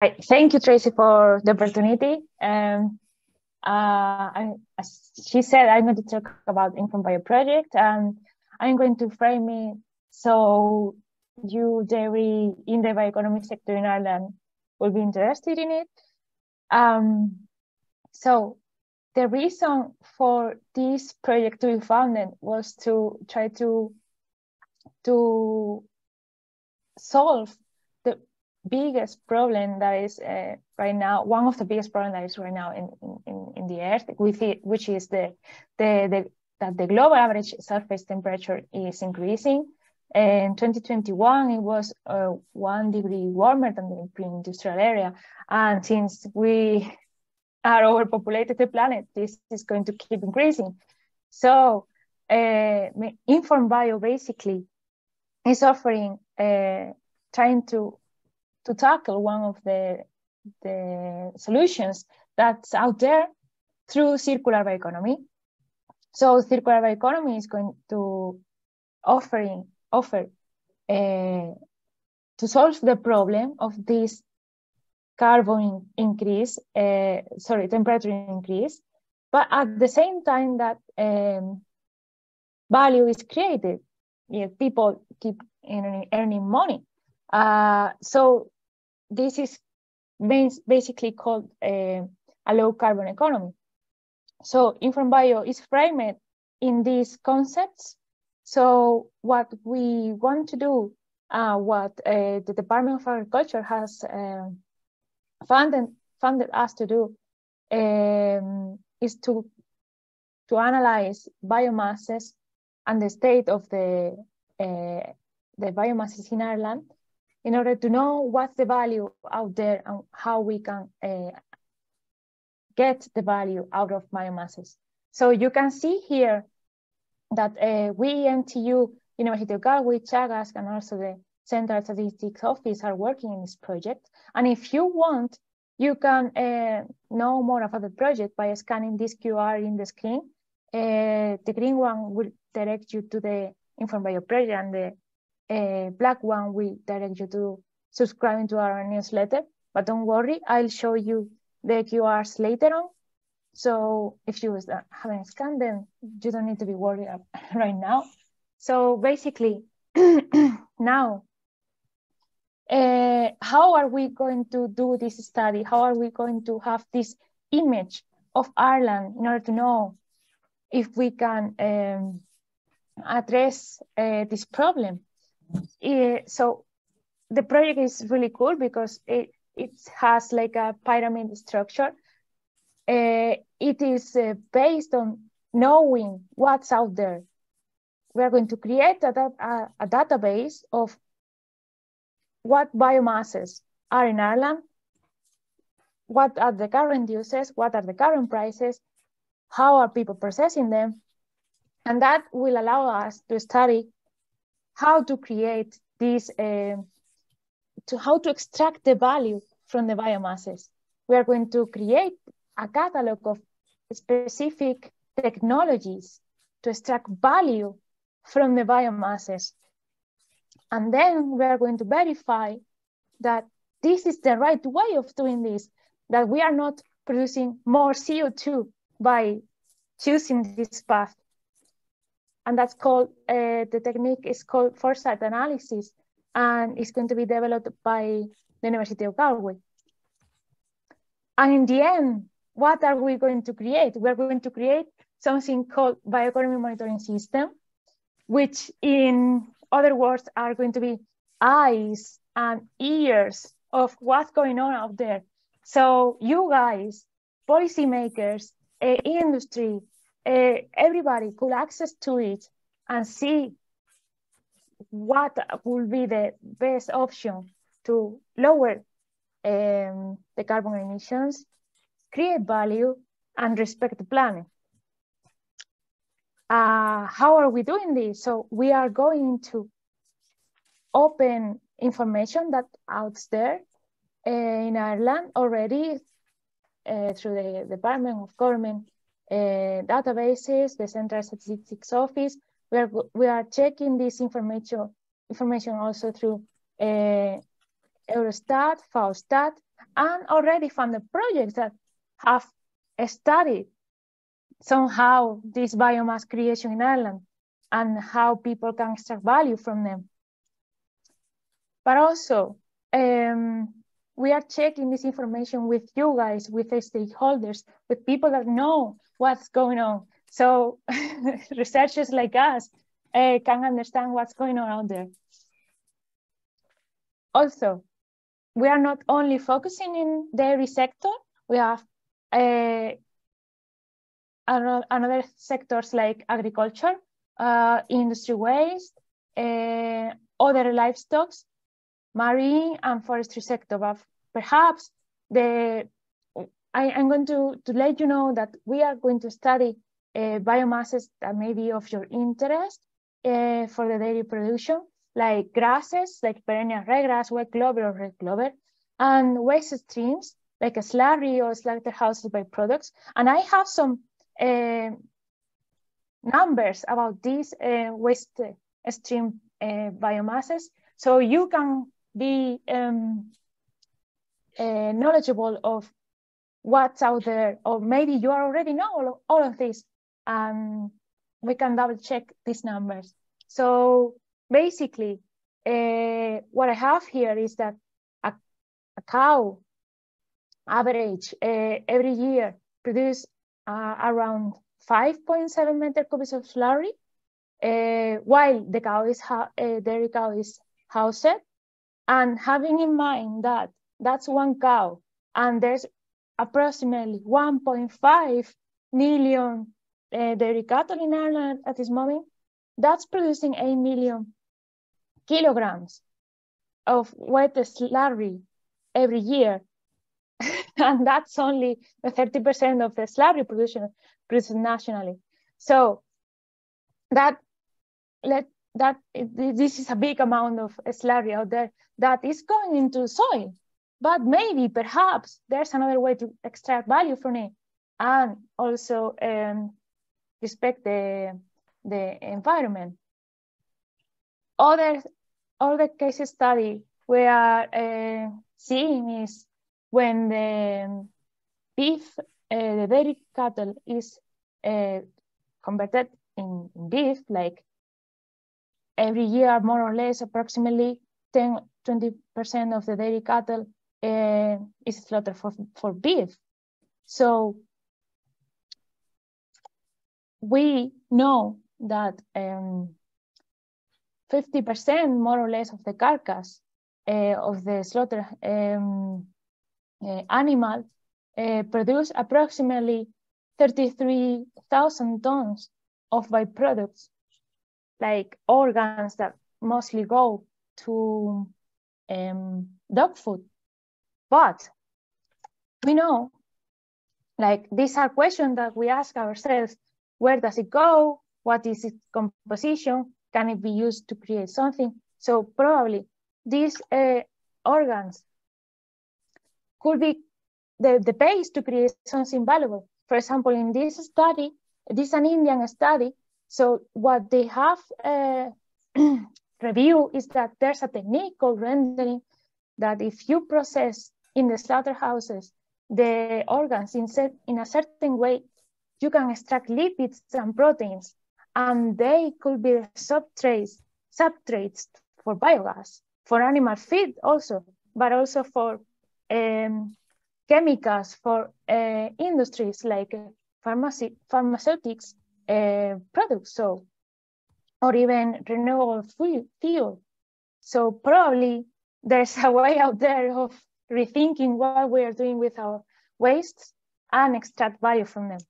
Thank you, Tracy, for the opportunity. As she said, I'm going to talk about InformBio project, and I'm going to frame it so you, Jerry, in the bioeconomy sector in Ireland will be interested in it. So the reason for this project to be founded was to try to solve the biggest problem that is right now, one of the biggest problems that is right now in the Earth, which is that the global average surface temperature is increasing. In 2021, it was 1 degree warmer than the pre-industrial area. And since we are overpopulated the planet, this is going to keep increasing. So InformBio basically is offering, trying to tackle one of the solutions that's out there through circular bioeconomy. So circular bioeconomy is going to offer to solve the problem of this carbon increase, temperature increase, but at the same time that value is created, people keep earning money. So this is basically called a low carbon economy. So InformBio is framed in these concepts. So what we want to do, what the Department of Agriculture has funded us to do, is to analyze biomasses and the state of the biomasses in Ireland in order to know what's the value out there and how we can get the value out of biomasses. So you can see here that we, NTU, University of Galway, Chagas, and also the Central Statistics Office are working in this project. And if you want, you can know more about the project by scanning this QR in the screen. The green one will direct you to the InformBio project, and the black one will direct you to subscribing to our newsletter. But don't worry, I'll show you the QRs later on. So if you haven't scanned them, you don't need to be worried right now. So basically, now, how are we going to do this study? How are we going to have this image of Ireland in order to know if we can address this problem? So the project is really cool because it has like a pyramid structure. It is based on knowing what's out there. We are going to create a database of what biomasses are in Ireland, what are the current uses, what are the current prices, how are people processing them, and that will allow us to study how to create this, how to extract the value from the biomasses. We are going to create a catalog of specific technologies to extract value from the biomasses. And then we are going to verify that this is the right way of doing this, that we are not producing more CO2 by choosing this path. And that's called, the technique is called foresight analysis, and it's going to be developed by the University of Galway. And in the end, what are we going to create? We're going to create something called bioeconomy monitoring system, which in other words are going to be eyes and ears of what's going on out there. So you guys, policymakers, industry, everybody could access to it and see what will be the best option to lower the carbon emissions, create value, and respect the planet. How are we doing this? So we are going to open information that's out there in Ireland already through the Department of Government databases, the Central Statistics Office. We are checking this information also through Eurostat, FAOstat, and already funded projects that have studied somehow this biomass creation in Ireland and how people can extract value from them. But also, we are checking this information with you guys, with the stakeholders, with people that know what's going on. So researchers like us can understand what's going on out there. Also, we are not only focusing in dairy sector, we have another sectors like agriculture, industry waste, other livestock, marine and forestry sector. But perhaps I'm going to let you know that we are going to study biomasses that may be of your interest for the dairy production, like grasses, like perennial ryegrass, white clover or red clover, and waste streams, like a slurry or slaughterhouses byproducts. And I have some numbers about these waste stream biomasses, so you can be knowledgeable of what's out there, or maybe you already know all of this, and we can double check these numbers. So basically, what I have here is that a cow average every year produce around 5.7 meter cubes of slurry, while the cow is dairy cow is housed. And having in mind that that's one cow, and there's approximately 1.5 million dairy cattle in Ireland at this moment, that's producing 8 million kilograms of wet slurry every year. And that's only the 30% of the slurry production produced nationally. So this is a big amount of slurry out there that is going into soil. But maybe, perhaps, there's another way to extract value from it and also respect the environment. Other case study we are seeing is when the beef, the dairy cattle is converted in beef, like every year, more or less, approximately 10–20% of the dairy cattle is slaughtered for beef. So we know that 50% more or less of the carcass of the slaughter animal produce approximately 33,000 tons of byproducts, like organs that mostly go to dog food. But we know, like, these are questions that we ask ourselves: where does it go? What is its composition? Can it be used to create something? So probably these organs could be the base to create something valuable. For example, in this study, this is an Indian study. So what they have reviewed is that there's a technique called rendering, that if you process in the slaughterhouses the organs in a certain way, you can extract lipids and proteins, and they could be substrates for biogas, for animal feed also, but also for chemicals, for industries like pharmaceutics products, so, or even renewable fuel. So probably there's a way out there of rethinking what we are doing with our wastes and extract value from them.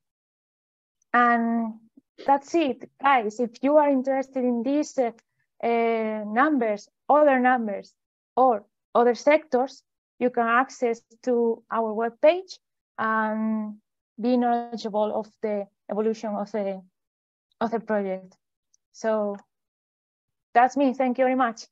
And that's it, guys. If you are interested in these numbers, or other sectors, you can access to our webpage and be knowledgeable of the evolution of the project. So that's me. Thank you very much.